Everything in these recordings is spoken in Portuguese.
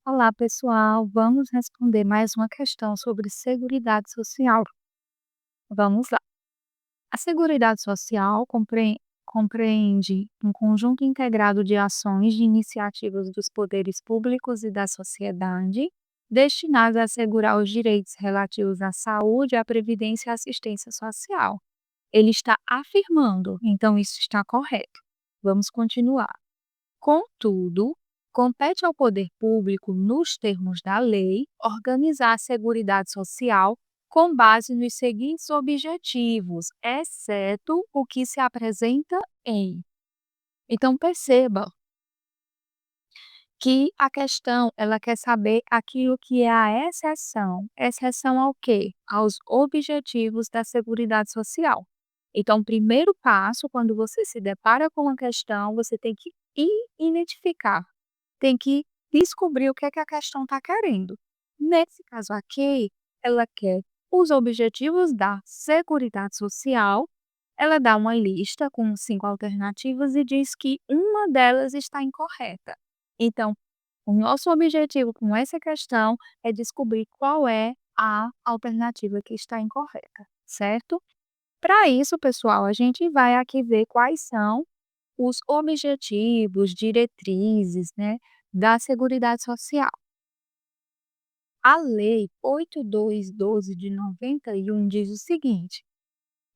Olá, pessoal. Vamos responder mais uma questão sobre Seguridade Social. Vamos lá. A Seguridade Social compreende um conjunto integrado de ações de iniciativas dos poderes públicos e da sociedade, destinadas a assegurar os direitos relativos à saúde, à previdência e à assistência social. Ele está afirmando, então isso está correto. Vamos continuar. Contudo, compete ao poder público, nos termos da lei, organizar a Seguridade Social com base nos seguintes objetivos, exceto o que se apresenta em. Então, perceba que a questão, ela quer saber aquilo que é a exceção. Exceção ao quê? Aos objetivos da Seguridade Social. Então, o primeiro passo, quando você se depara com uma questão, você tem que identificar, tem que descobrir o que é que a questão está querendo. Nesse caso aqui, ela quer os objetivos da Seguridade Social. Ela dá uma lista com 5 alternativas e diz que uma delas está incorreta. Então, o nosso objetivo com essa questão é descobrir qual é a alternativa que está incorreta, certo? Para isso, pessoal, a gente vai aqui ver quais são os objetivos, diretrizes, né, da Seguridade Social. A Lei 8212 de 91 diz o seguinte: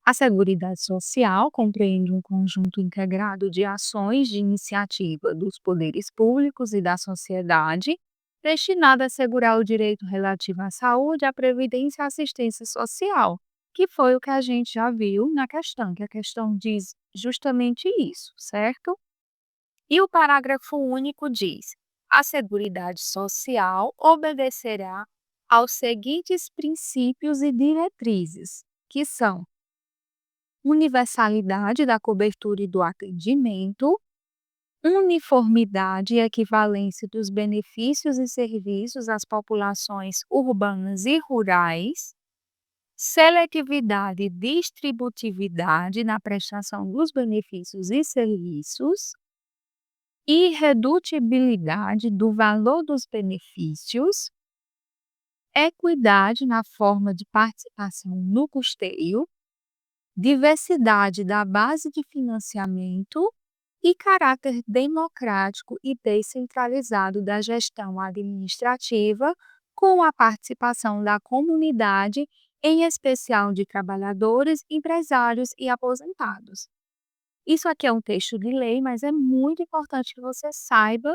a Seguridade Social compreende um conjunto integrado de ações de iniciativa dos poderes públicos e da sociedade, destinada a assegurar o direito relativo à saúde, à previdência e à assistência social, que foi o que a gente já viu na questão, que a questão diz justamente isso, certo? E o parágrafo único diz: a Seguridade Social obedecerá aos seguintes princípios e diretrizes, que são universalidade da cobertura e do atendimento, uniformidade e equivalência dos benefícios e serviços às populações urbanas e rurais, seletividade e distributividade na prestação dos benefícios e serviços, irredutibilidade do valor dos benefícios, equidade na forma de participação no custeio, diversidade da base de financiamento e caráter democrático e descentralizado da gestão administrativa, com a participação da comunidade, em especial de trabalhadores, empresários e aposentados. Isso aqui é um texto de lei, mas é muito importante que você saiba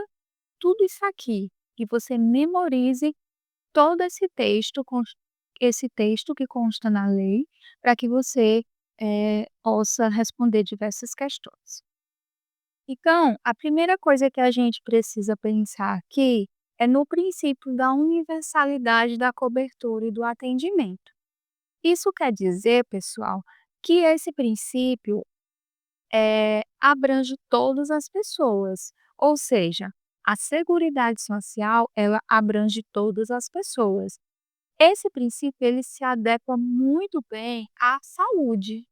tudo isso aqui, que você memorize todo esse texto que consta na lei, para que você possa responder diversas questões. Então, a primeira coisa que a gente precisa pensar aqui é no princípio da universalidade da cobertura e do atendimento. Isso quer dizer, pessoal, que esse princípio abrange todas as pessoas, ou seja, a Seguridade Social, ela abrange todas as pessoas. Esse princípio, ele se adequa muito bem à saúde.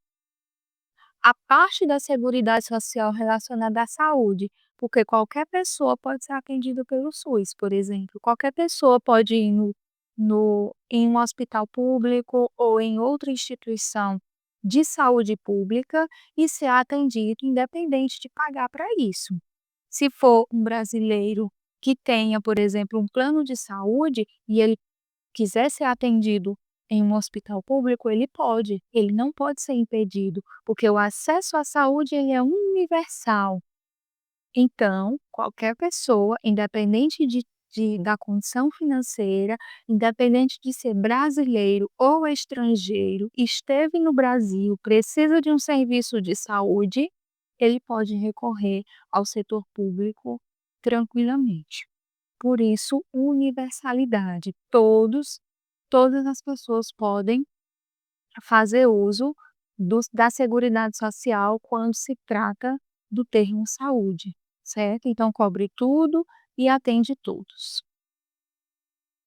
A parte da Seguridade Social relacionada à saúde, porque qualquer pessoa pode ser atendida pelo SUS, por exemplo. Qualquer pessoa pode ir em um hospital público ou em outra instituição de saúde pública e ser atendido independente de pagar para isso. Se for um brasileiro que tenha, por exemplo, um plano de saúde e ele quiser ser atendido em um hospital público, ele não pode ser impedido, porque o acesso à saúde ele é universal. Então, qualquer pessoa, independente da condição financeira, independente de ser brasileiro ou estrangeiro, esteve no Brasil, precisa de um serviço de saúde, ele pode recorrer ao setor público tranquilamente. Por isso, universalidade. Todas as pessoas podem fazer uso da Seguridade Social quando se trata do termo saúde, certo? Então, cobre tudo e atende todos.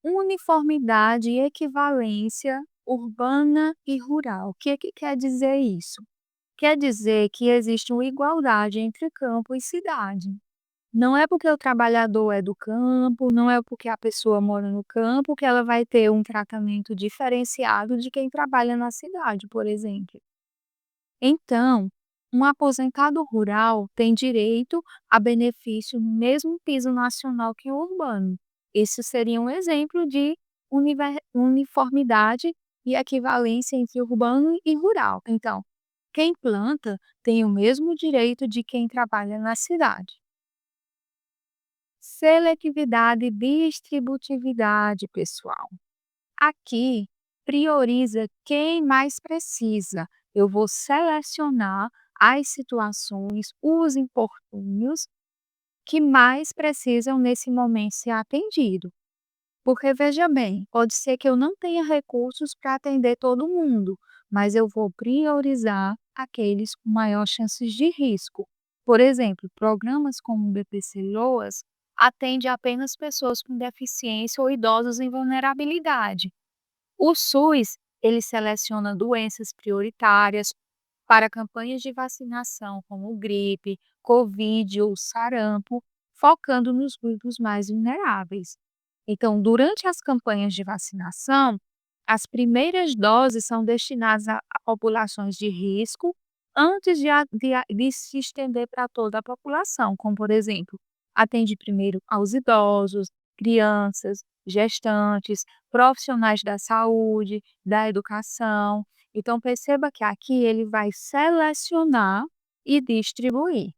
Uniformidade e equivalência urbana e rural. O que é que quer dizer isso? Quer dizer que existe uma igualdade entre campo e cidade. Não é porque o trabalhador é do campo, não é porque a pessoa mora no campo que ela vai ter um tratamento diferenciado de quem trabalha na cidade, por exemplo. Então, um aposentado rural tem direito a benefício no mesmo piso nacional que o urbano. Isso seria um exemplo de uniformidade e equivalência entre urbano e rural. Então, quem planta tem o mesmo direito de quem trabalha na cidade. Seletividade e distributividade, pessoal. Aqui, prioriza quem mais precisa. Eu vou selecionar as situações, os importúnios que mais precisam nesse momento ser atendido. Porque veja bem, pode ser que eu não tenha recursos para atender todo mundo, mas eu vou priorizar aqueles com maior chances de risco. Por exemplo, programas como o BPC-LOAS atende apenas pessoas com deficiência ou idosos em vulnerabilidade. O SUS, ele seleciona doenças prioritárias para campanhas de vacinação como gripe, Covid ou sarampo, focando nos grupos mais vulneráveis. Então, durante as campanhas de vacinação, as primeiras doses são destinadas a populações de risco antes de se estender para toda a população, como, por exemplo, atende primeiro aos idosos, crianças, gestantes, profissionais da saúde, da educação. Então, perceba que aqui ele vai selecionar e distribuir.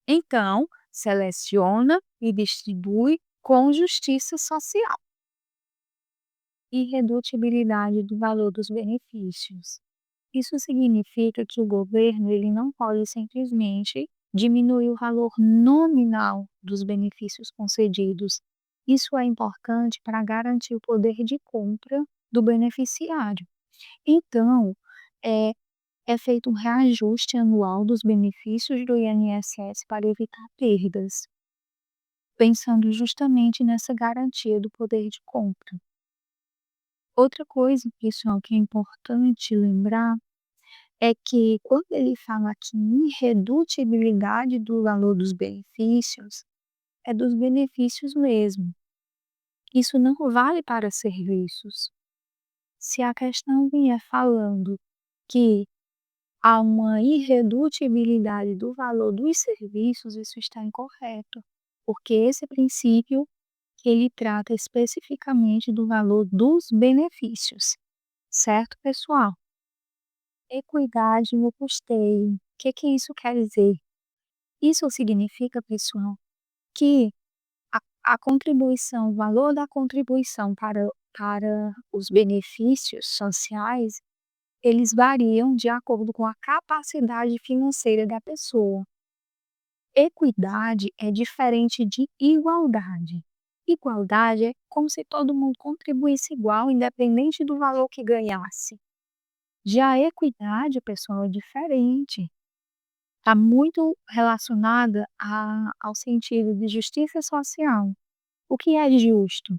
Então, seleciona e distribui com justiça social. Irredutibilidade do valor dos benefícios. Isso significa que o governo ele não pode simplesmente diminuir o valor nominal dos benefícios concedidos. Isso é importante para garantir o poder de compra do beneficiário. Então, é, é feito um reajuste anual dos benefícios do INSS para evitar perdas, pensando justamente nessa garantia do poder de compra. Outra coisa, pessoal, que é importante lembrar é que quando ele fala aqui em irredutibilidade do valor dos benefícios, é dos benefícios mesmo. Isso não vale para serviços. Se a questão vier falando que há uma irredutibilidade do valor dos serviços, isso está incorreto, porque esse princípio ele trata especificamente do valor dos benefícios, certo, pessoal? Equidade no custeio. O que que isso quer dizer? Isso significa, pessoal, que a contribuição, o valor da contribuição para os benefícios sociais, eles variam de acordo com a capacidade financeira da pessoa. Equidade é diferente de igualdade. Igualdade é como se todo mundo contribuísse igual, independente do valor que ganhasse. Já a equidade, pessoal, é diferente. Está muito relacionada ao sentido de justiça social. O que é justo?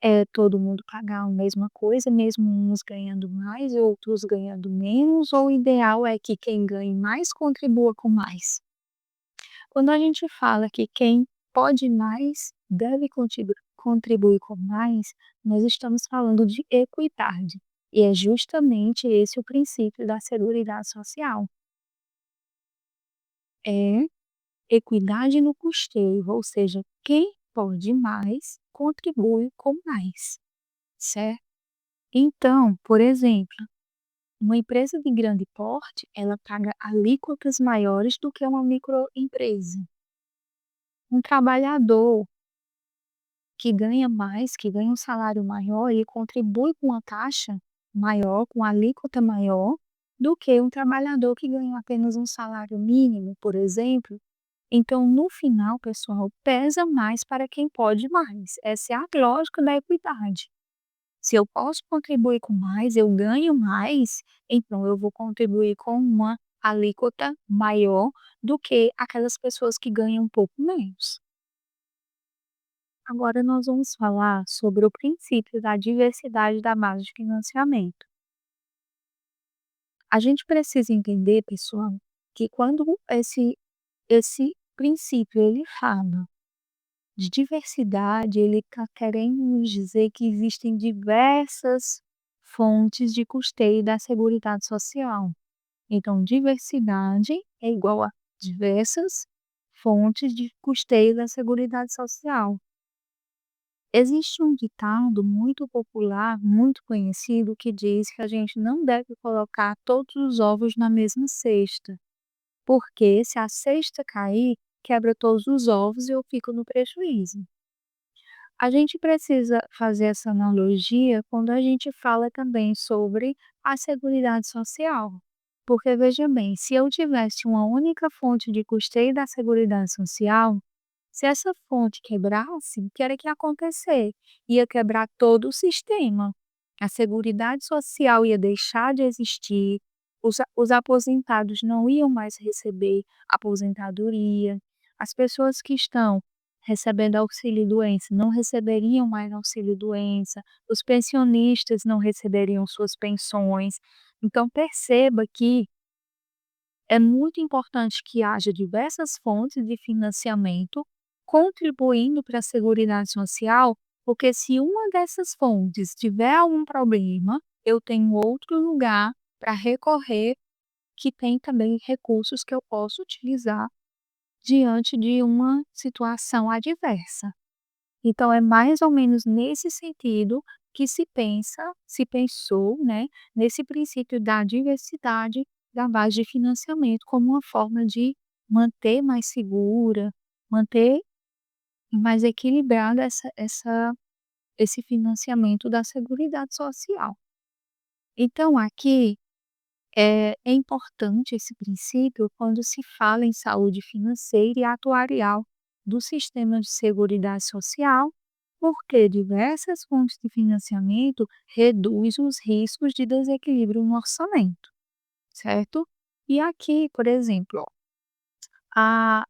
É todo mundo pagar a mesma coisa, mesmo uns ganhando mais e outros ganhando menos, ou o ideal é que quem ganhe mais contribua com mais? Quando a gente fala que quem pode mais deve contribuir com mais, nós estamos falando de equidade. E é justamente esse o princípio da Seguridade Social. É equidade no custeio, ou seja, quem pode mais contribui com mais, certo? Então, por exemplo, uma empresa de grande porte, ela paga alíquotas maiores do que uma microempresa. Um trabalhador que ganha mais, que ganha um salário maior, ele contribui com uma taxa maior, com alíquota maior, do que um trabalhador que ganha apenas um salário mínimo, por exemplo. Então, no final, pessoal, pesa mais para quem pode mais. Essa é a lógica da equidade. Se eu posso contribuir com mais, eu ganho mais, então eu vou contribuir com uma alíquota maior do que aquelas pessoas que ganham um pouco menos. Agora nós vamos falar sobre o princípio da diversidade da base de financiamento. A gente precisa entender, pessoal, que quando esse princípio ele fala de diversidade, ele está querendo nos dizer que existem diversas fontes de custeio da Seguridade Social. Então, diversidade é igual a diversas fontes de custeio da Seguridade Social. Existe um ditado muito popular, muito conhecido, que diz que a gente não deve colocar todos os ovos na mesma cesta, porque se a cesta cair, quebra todos os ovos e eu fico no prejuízo. A gente precisa fazer essa analogia quando a gente fala também sobre a Seguridade Social. Porque, veja bem, se eu tivesse uma única fonte de custeio da Seguridade Social, se essa fonte quebrasse, o que era que ia acontecer? Ia quebrar todo o sistema. A Seguridade Social ia deixar de existir, os aposentados não iam mais receber aposentadoria, as pessoas que estão recebendo auxílio-doença não receberiam mais auxílio-doença, os pensionistas não receberiam suas pensões. Então perceba que é muito importante que haja diversas fontes de financiamento contribuindo para a Seguridade Social, porque se uma dessas fontes tiver algum problema, eu tenho outro lugar para recorrer, que tem também recursos que eu posso utilizar diante de uma situação adversa. Então é mais ou menos nesse sentido que se pensou, né, nesse princípio da diversidade da base de financiamento como uma forma de manter mais segura, manter mais equilibrada esse financiamento da Seguridade Social. Então aqui, é importante esse princípio quando se fala em saúde financeira e atuarial do sistema de seguridade social, porque diversas fontes de financiamento reduzem os riscos de desequilíbrio no orçamento, certo? E aqui, por exemplo, ó, a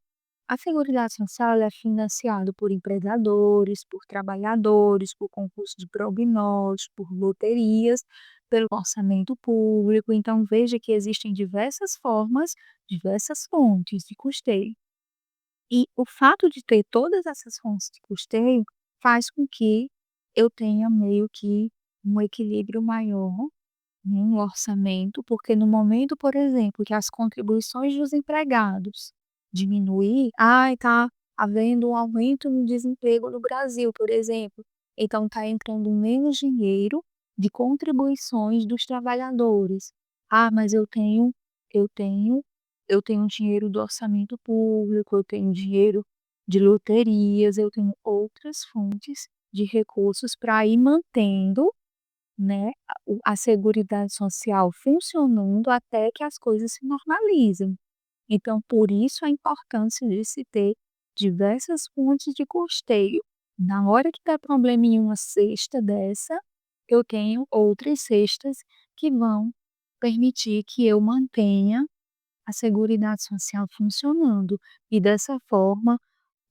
a Seguridade Social ela é financiada por empregadores, por trabalhadores, por concurso de prognóstico, por loterias, pelo orçamento público. Então, veja que existem diversas formas, diversas fontes de custeio. E o fato de ter todas essas fontes de custeio faz com que eu tenha meio que um equilíbrio maior no orçamento, porque no momento, por exemplo, que as contribuições dos empregados diminuir, ai, está havendo um aumento no desemprego no Brasil, por exemplo, então está entrando menos dinheiro de contribuições dos trabalhadores. Ah, mas eu tenho eu tenho dinheiro do orçamento público, eu tenho dinheiro de loterias, eu tenho outras fontes de recursos para ir mantendo, né, a Seguridade Social funcionando até que as coisas se normalizem. Então, por isso a importância de se ter diversas fontes de custeio. Na hora que der problema em uma cesta dessa, eu tenho outras cestas que vão permitir que eu mantenha a Seguridade Social funcionando. E dessa forma,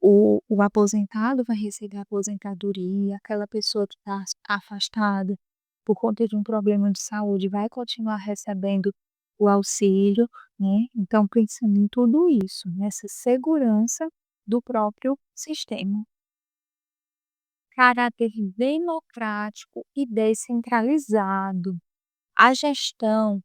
o aposentado vai receber a aposentadoria, aquela pessoa que está afastada por conta de um problema de saúde vai continuar recebendo o auxílio, né. Então pensando em tudo isso, nessa segurança do próprio sistema. Caráter democrático e descentralizado. A gestão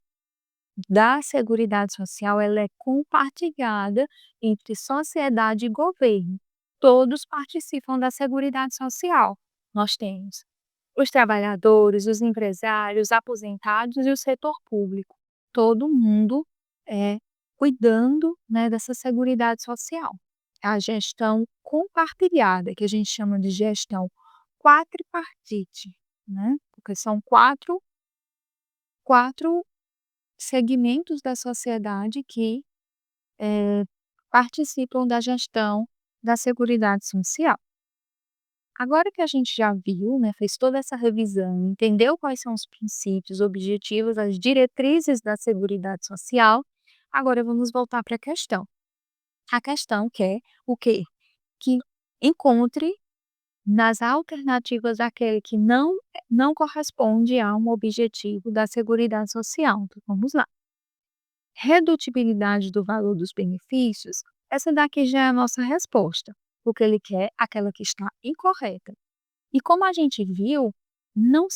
da Seguridade Social, ela é compartilhada entre sociedade e governo. Todos participam da Seguridade Social. Nós temos os trabalhadores, os empresários, aposentados e o setor público. Todo mundo é cuidando, né, dessa Seguridade Social. A gestão compartilhada, que a gente chama de gestão quadripartite, né? Porque são quatro segmentos da sociedade que participam da gestão da Seguridade Social. Agora que a gente já viu, né, fez toda essa revisão, entendeu quais são os princípios, objetivos, as diretrizes da Seguridade Social, agora vamos voltar para a questão. A questão que é o quê? Que encontre nas alternativas aquele que não corresponde a um objetivo da Seguridade Social. Então, vamos lá. Redutibilidade do valor dos benefícios Essa daqui já é a nossa resposta, porque ele quer aquela que está incorreta. E como a gente viu, não,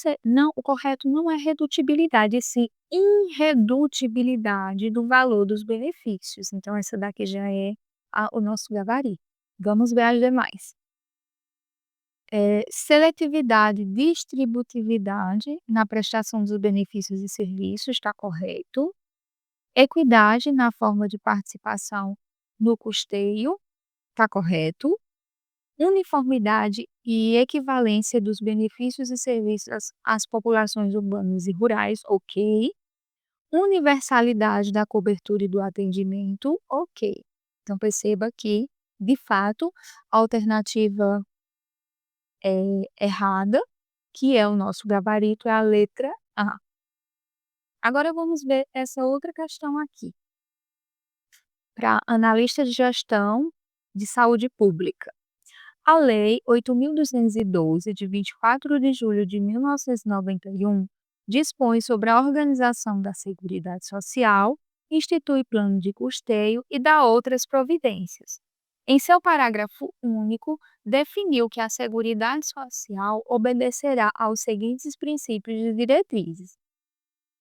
o correto não é redutibilidade, e sim irredutibilidade do valor dos benefícios. Então essa daqui já é o nosso gabarito. Vamos ver as demais. Seletividade e distributividade na prestação dos benefícios e serviços, está correto. Equidade na forma de participação no custeio, está correto. Uniformidade e equivalência dos benefícios e serviços às populações urbanas e rurais, ok. Universalidade da cobertura e do atendimento, ok. Então perceba que, de fato, a alternativa errada, que é o nosso gabarito, é a letra A. Agora vamos ver essa outra questão aqui. Para analista de gestão de saúde pública. A Lei 8.212, de 24 de julho de 1991, dispõe sobre a organização da Seguridade Social, institui plano de custeio e dá outras providências. Em seu parágrafo único, definiu que a Seguridade Social obedecerá aos seguintes princípios e diretrizes: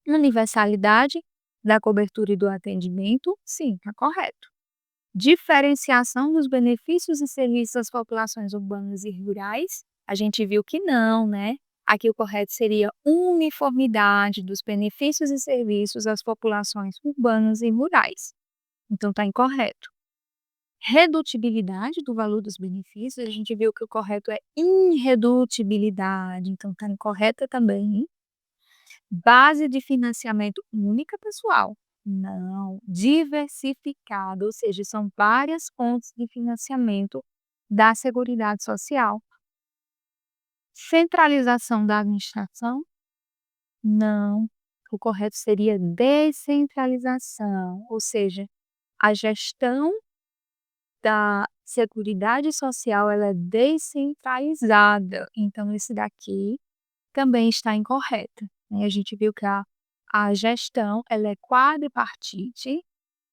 universalidade da cobertura e do atendimento, sim, está correto. Diferenciação dos benefícios e serviços às populações urbanas e rurais, a gente viu que não, né? Aqui o correto seria uniformidade dos benefícios e serviços às populações urbanas e rurais. Então está incorreto. Redutibilidade do valor dos benefícios, a gente viu que o correto é irredutibilidade, então está incorreta também. Base de financiamento única, pessoal? Não, diversificado, ou seja, são várias fontes de financiamento da Seguridade Social. Centralização da administração? Não, o correto seria descentralização, ou seja, a gestão da Seguridade Social ela é descentralizada. Então, esse daqui também está incorreto, né? A gente viu que a gestão ela é quadripartite,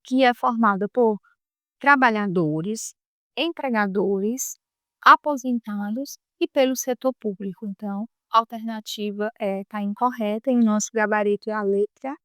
que é formada por trabalhadores, empregadores, aposentados e pelo setor público. Então, a alternativa está incorreta e o nosso gabarito é a letra